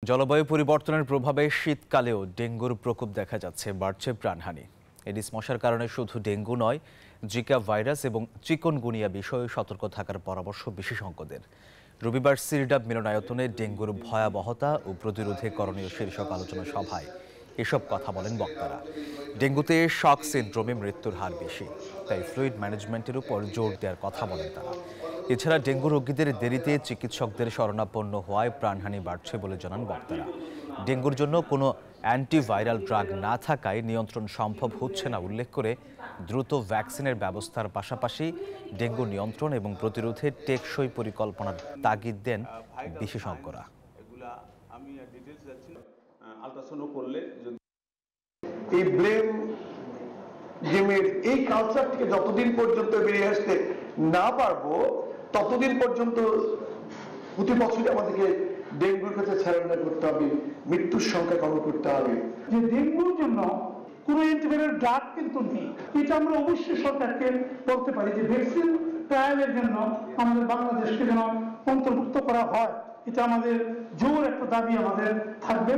জলবায়ু পরিবর্তনের প্রভাবে শীতকালেও ডেঙ্গুর প্রকোপ দেখা যাচ্ছে, বাড়ছে প্রাণহানি। এডিস মশার কারণে শুধু ডেঙ্গু নয়, জিকা ভাইরাস এবং চিকনগুনিয়া বিষয়ে সতর্ক থাকার পরামর্শ বিশেষজ্ঞদের। রবিবার সিরডাব মিলনায়তনে ডেঙ্গুর ভয়াবহতা ও প্রতিরোধে করণীয় শীর্ষক আলোচনা সভায় এসব কথা বলেন বক্তারা। ডেঙ্গুতে শক সিনড্রোমে মৃত্যুর হার বেশি, তাই ফ্লুইড ম্যানেজমেন্টের উপর জোর দেওয়ার কথা বলেন তারা। এছাড়া ডেঙ্গু রোগীদের দেরিতে চিকিৎসকদের শরণাপন্ন হওয়ায় প্রাণহানি বাড়ছে বলে জানান বক্তারা। ডেঙ্গুর জন্য কোনো অ্যান্টিভাইরাল ড্রাগ না থাকায় নিয়ন্ত্রণ সম্ভব হচ্ছে না উল্লেখ করে দ্রুত ভ্যাকসিনের ব্যবস্থার পাশাপাশি ডেঙ্গু নিয়ন্ত্রণ এবং প্রতিরোধে টেকসই পরিকল্পনার তাগিদ দেন বিশেষজ্ঞরা। এই ব্লেম গেমের এই কালচার থেকে যতদিন পর্যন্ত বেরিয়ে আসতে না পারবো ততদিন পর্যন্ত প্রতি বছরই আমাদেরকে ডেঙ্গুর কাছে সারেন্ডার করতে হবে, মৃত্যুর সংখ্যা কম করতে হবে। যে ডেঙ্গুর জন্য কোনো অ্যান্টিভাইরাল ড্রাগ কিন্তু নেই, এটা আমরা অবশ্যই সরকারকে বলতে পারি যে ভ্যাকসিন ট্রায়ালের জন্য আমাদের বাংলাদেশকে যেন অন্তর্ভুক্ত করা হয়। এটা আমাদের জোর একটা দাবি আমাদের থাকবে।